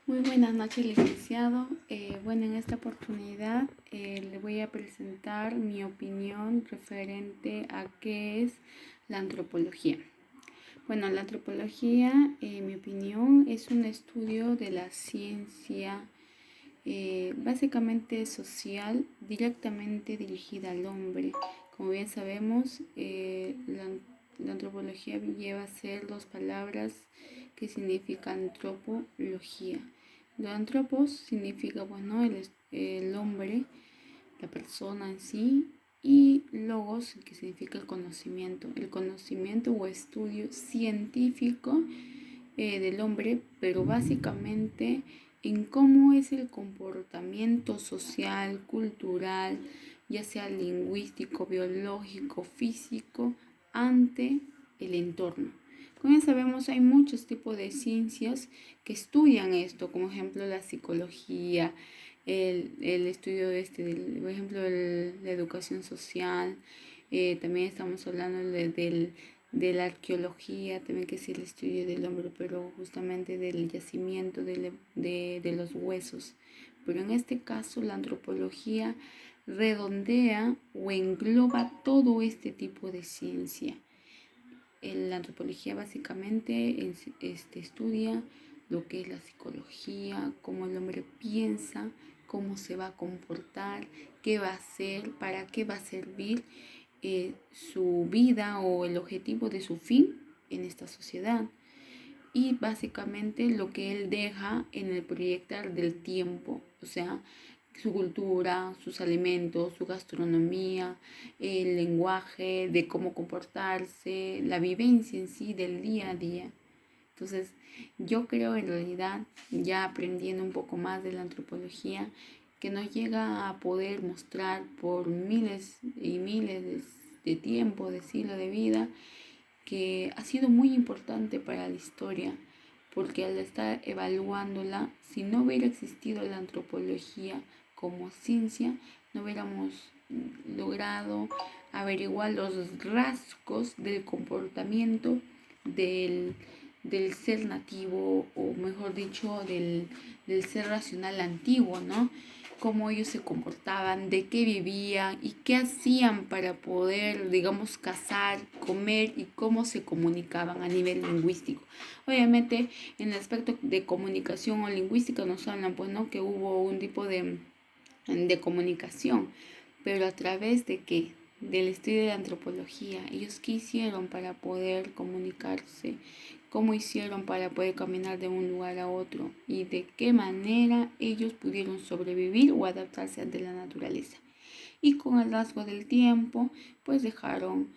Muy buenas noches, licenciado. En esta oportunidad le voy a presentar mi opinión referente a qué es la antropología. Bueno, la antropología, en mi opinión, es un estudio de la ciencia básicamente social, directamente dirigida al hombre. Como bien sabemos, la antropología lleva a ser dos palabras que significan antropología. Lo antropos significa, el hombre, la persona en sí, y logos, que significa el conocimiento o estudio científico del hombre, pero básicamente en cómo es el comportamiento social, cultural, ya sea lingüístico, biológico, físico, ante el entorno. Como ya sabemos, hay muchos tipos de ciencias que estudian esto, como ejemplo la psicología, el estudio por ejemplo, la educación social. También estamos hablando de la arqueología, también que es el estudio del hombre, pero justamente del yacimiento de los huesos. Pero en este caso la antropología redondea o engloba todo este tipo de ciencia. La antropología básicamente estudia lo que es la psicología, cómo el hombre piensa, cómo se va a comportar, qué va a hacer, para qué va a servir su vida o el objetivo de su fin en esta sociedad. Y básicamente lo que él deja en el proyectar del tiempo, o sea, su cultura, sus alimentos, su gastronomía, el lenguaje, de cómo comportarse, la vivencia en sí del día a día. Entonces, yo creo en realidad, ya aprendiendo un poco más de la antropología, que nos llega a poder mostrar por miles y miles de tiempo, de siglos de vida, que ha sido muy importante para la historia, porque al estar evaluándola, si no hubiera existido la antropología como ciencia, no hubiéramos logrado averiguar los rasgos del comportamiento del, del ser nativo, o mejor dicho, del ser racional antiguo, ¿no? Cómo ellos se comportaban, de qué vivían y qué hacían para poder, digamos, cazar, comer, y cómo se comunicaban a nivel lingüístico. Obviamente, en el aspecto de comunicación o lingüística nos hablan, pues, ¿no?, que hubo un tipo de comunicación, pero a través de qué, del estudio de la antropología, ellos qué hicieron para poder comunicarse, cómo hicieron para poder caminar de un lugar a otro y de qué manera ellos pudieron sobrevivir o adaptarse ante la naturaleza. Y con el rasgo del tiempo, pues dejaron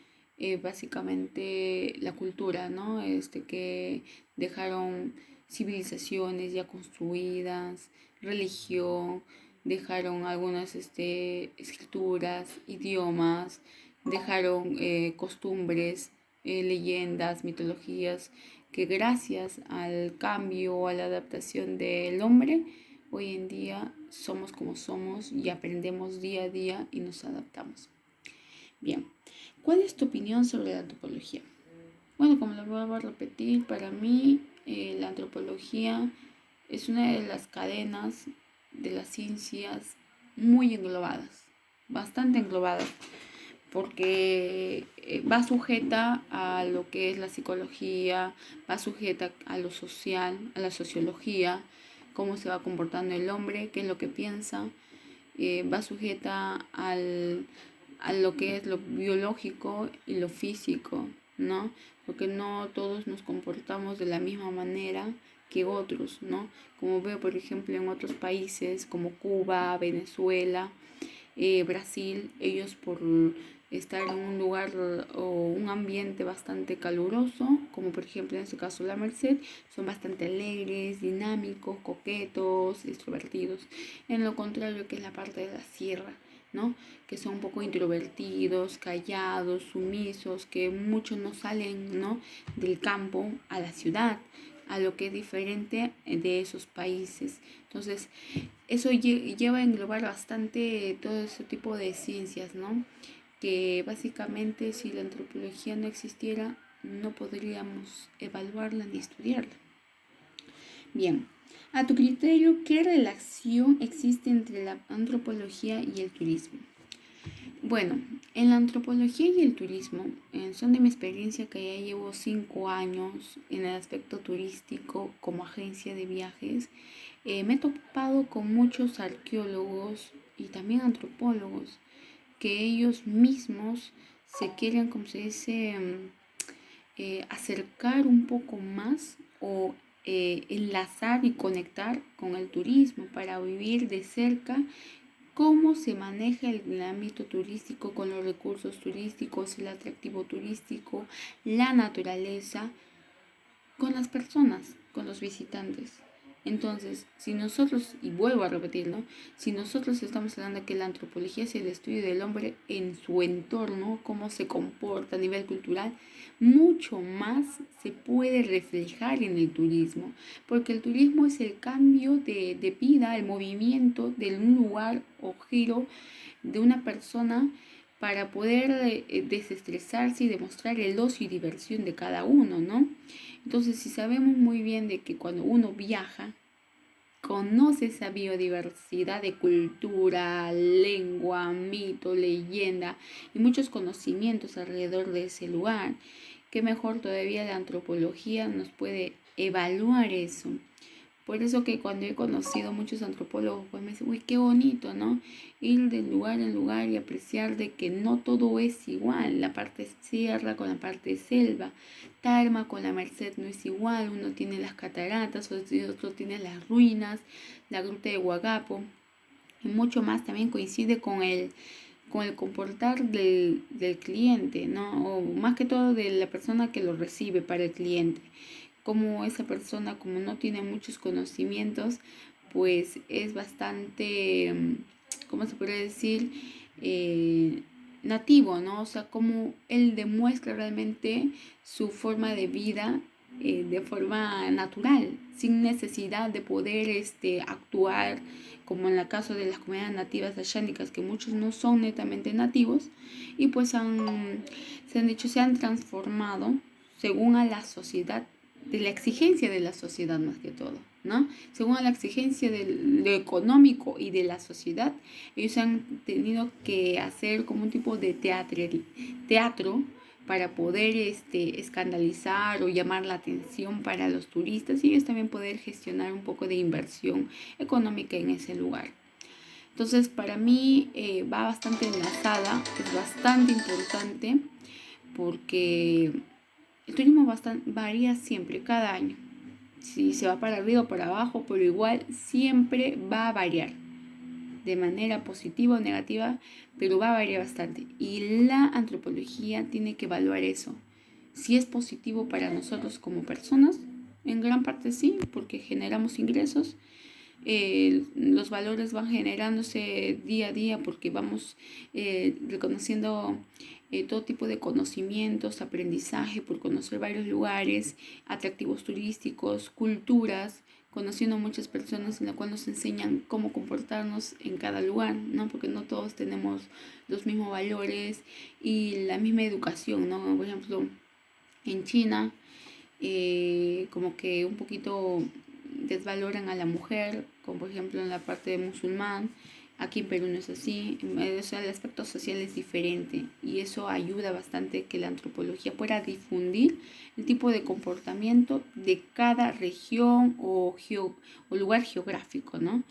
básicamente la cultura, ¿no? Que dejaron civilizaciones ya construidas, religión, dejaron algunas escrituras, idiomas, dejaron costumbres, leyendas, mitologías, que gracias al cambio o a la adaptación del hombre, hoy en día somos como somos y aprendemos día a día y nos adaptamos. Bien, ¿cuál es tu opinión sobre la antropología? Bueno, como lo vuelvo a repetir, para mí la antropología es una de las cadenas de las ciencias muy englobadas, bastante englobadas, porque va sujeta a lo que es la psicología, va sujeta a lo social, a la sociología, cómo se va comportando el hombre, qué es lo que piensa, va sujeta a lo que es lo biológico y lo físico, ¿no? Porque no todos nos comportamos de la misma manera que otros, ¿no? Como veo, por ejemplo, en otros países como Cuba, Venezuela, Brasil, ellos por estar en un lugar o un ambiente bastante caluroso, como por ejemplo en este caso la Merced, son bastante alegres, dinámicos, coquetos, extrovertidos. En lo contrario que es la parte de la sierra, ¿no?, que son un poco introvertidos, callados, sumisos, que muchos no salen, ¿no?, del campo a la ciudad, a lo que es diferente de esos países. Entonces, eso lleva a englobar bastante todo ese tipo de ciencias, ¿no? Que básicamente si la antropología no existiera, no podríamos evaluarla ni estudiarla. Bien, A tu criterio, ¿qué relación existe entre la antropología y el turismo? Bueno, en la antropología y el turismo, son de mi experiencia que ya llevo 5 años en el aspecto turístico como agencia de viajes, me he topado con muchos arqueólogos y también antropólogos que ellos mismos se quieren, como se dice, acercar un poco más o enlazar y conectar con el turismo para vivir de cerca cómo se maneja el ámbito turístico con los recursos turísticos, el atractivo turístico, la naturaleza, con las personas, con los visitantes. Entonces, si nosotros, y vuelvo a repetirlo, si nosotros estamos hablando de que la antropología es el estudio del hombre en su entorno, cómo se comporta a nivel cultural, mucho más se puede reflejar en el turismo, porque el turismo es el cambio de vida, el movimiento de un lugar o giro de una persona para poder desestresarse y demostrar el ocio y diversión de cada uno, ¿no? Entonces, si sabemos muy bien de que cuando uno viaja, conoce esa biodiversidad de cultura, lengua, mito, leyenda y muchos conocimientos alrededor de ese lugar, qué mejor todavía la antropología nos puede evaluar eso. Por eso que cuando he conocido muchos antropólogos, pues me dicen, uy, qué bonito, ¿no? Ir de lugar en lugar y apreciar de que no todo es igual. La parte sierra con la parte selva. Tarma con la Merced no es igual. Uno tiene las cataratas, otro tiene las ruinas, la gruta de Huagapo. Y mucho más también coincide con el comportar del cliente, ¿no? O más que todo de la persona que lo recibe para el cliente. Como esa persona, como no tiene muchos conocimientos, pues es bastante, ¿cómo se puede decir? Nativo, ¿no? O sea, como él demuestra realmente su forma de vida de forma natural, sin necesidad de poder actuar, como en el caso de las comunidades nativas ashánicas, que muchos no son netamente nativos, y pues se han transformado según a la sociedad, de la exigencia de la sociedad más que todo, ¿no? Según a la exigencia de lo económico y de la sociedad, ellos han tenido que hacer como un tipo de teatro para poder escandalizar o llamar la atención para los turistas y ellos también poder gestionar un poco de inversión económica en ese lugar. Entonces, para mí va bastante enlazada, es bastante importante porque el turismo varía siempre, cada año. Si se va para arriba o para abajo, pero igual siempre va a variar de manera positiva o negativa, pero va a variar bastante. Y la antropología tiene que evaluar eso. Si es positivo para nosotros como personas, en gran parte sí, porque generamos ingresos. Los valores van generándose día a día porque vamos reconociendo todo tipo de conocimientos, aprendizaje por conocer varios lugares, atractivos turísticos, culturas, conociendo muchas personas en las cuales nos enseñan cómo comportarnos en cada lugar, ¿no? Porque no todos tenemos los mismos valores y la misma educación, ¿no? Por ejemplo, en China, como que un poquito desvaloran a la mujer, como por ejemplo en la parte de musulmán. Aquí en Perú no es así, o sea, el aspecto social es diferente y eso ayuda bastante que la antropología pueda difundir el tipo de comportamiento de cada región o lugar geográfico, ¿no?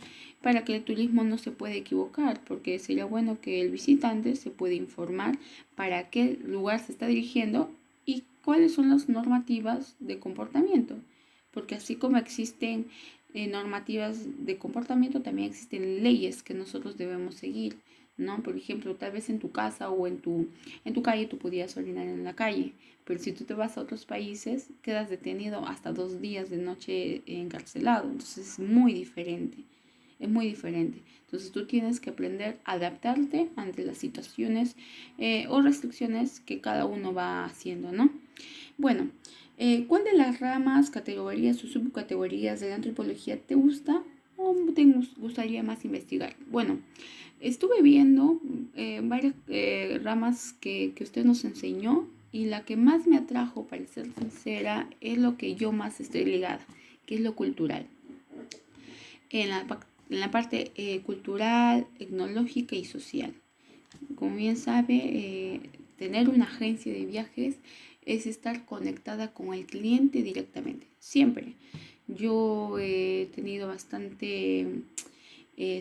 Para que el turismo no se pueda equivocar, porque sería bueno que el visitante se pueda informar para qué lugar se está dirigiendo y cuáles son las normativas de comportamiento, porque así como existen normativas de comportamiento, también existen leyes que nosotros debemos seguir, ¿no? Por ejemplo, tal vez en tu casa o en tu calle tú podías orinar en la calle, pero si tú te vas a otros países, quedas detenido hasta 2 días de noche encarcelado, entonces es muy diferente. Es muy diferente. Entonces tú tienes que aprender a adaptarte ante las situaciones o restricciones que cada uno va haciendo, ¿no? Bueno, ¿cuál de las ramas, categorías o subcategorías de la antropología te gusta o te gustaría más investigar? Bueno, estuve viendo varias ramas que usted nos enseñó y la que más me atrajo, para ser sincera, es lo que yo más estoy ligada, que es lo cultural. en la parte cultural, etnológica y social. Como bien sabe, tener una agencia de viajes es estar conectada con el cliente directamente, siempre. Yo he tenido bastante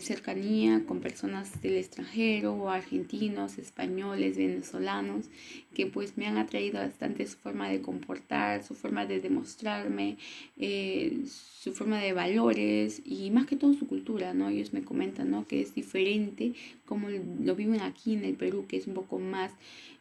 cercanía con personas del extranjero, argentinos, españoles, venezolanos, que pues me han atraído bastante su forma de comportar, su forma de demostrarme, su forma de valores y más que todo su cultura, ¿no? Ellos me comentan, ¿no?, que es diferente como lo viven aquí en el Perú, que es un poco más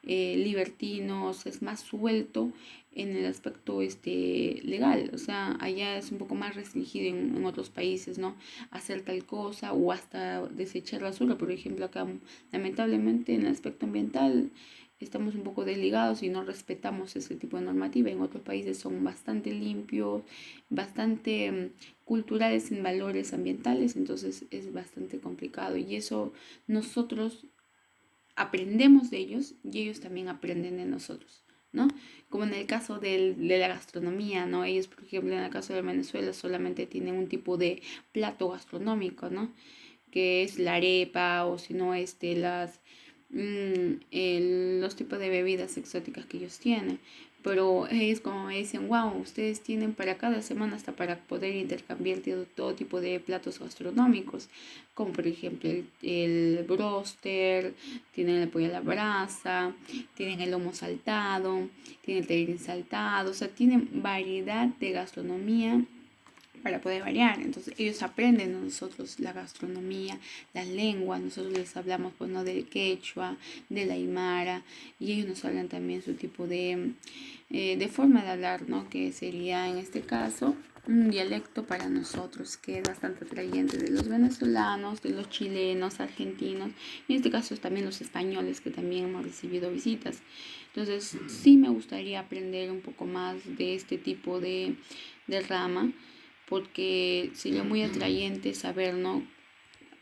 libertino, o sea, es más suelto en el aspecto legal. O sea, allá es un poco más restringido en otros países, ¿no?, hacer tal cosa o hasta desechar basura. Por ejemplo, acá lamentablemente en el aspecto ambiental estamos un poco desligados y no respetamos ese tipo de normativa. En otros países son bastante limpios, bastante culturales en valores ambientales, entonces es bastante complicado y eso nosotros aprendemos de ellos y ellos también aprenden de nosotros, ¿no? Como en el caso de la gastronomía, ¿no? Ellos, por ejemplo, en el caso de Venezuela solamente tienen un tipo de plato gastronómico, ¿no?, que es la arepa o si no los tipos de bebidas exóticas que ellos tienen. Pero ellos como me dicen, wow, ustedes tienen para cada semana hasta para poder intercambiar todo tipo de platos gastronómicos, como por ejemplo el bróster, tienen el pollo a la brasa, tienen el lomo saltado, tienen el tallarines saltado, o sea, tienen variedad de gastronomía para poder variar. Entonces ellos aprenden de nosotros la gastronomía, la lengua, nosotros les hablamos pues no del quechua, del aymara, y ellos nos hablan también su tipo de forma de hablar, ¿no?, que sería en este caso un dialecto para nosotros que es bastante atrayente de los venezolanos, de los chilenos, argentinos y en este caso también los españoles que también hemos recibido visitas. Entonces sí me gustaría aprender un poco más de este tipo de rama porque sería muy atrayente saber, ¿no?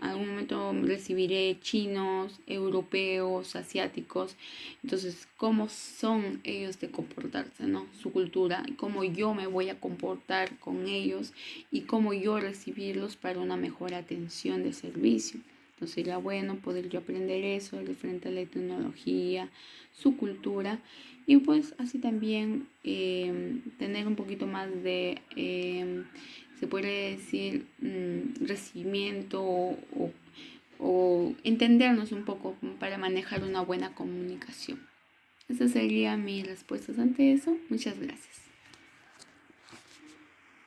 Algún momento recibiré chinos, europeos, asiáticos, entonces cómo son ellos de comportarse, ¿no?, su cultura, y cómo yo me voy a comportar con ellos y cómo yo recibirlos para una mejor atención de servicio. Entonces sería bueno poder yo aprender eso referente a la tecnología, su cultura y pues así también tener un poquito más de se puede decir, recibimiento o entendernos un poco para manejar una buena comunicación. Esas serían mis respuestas ante eso. Muchas gracias.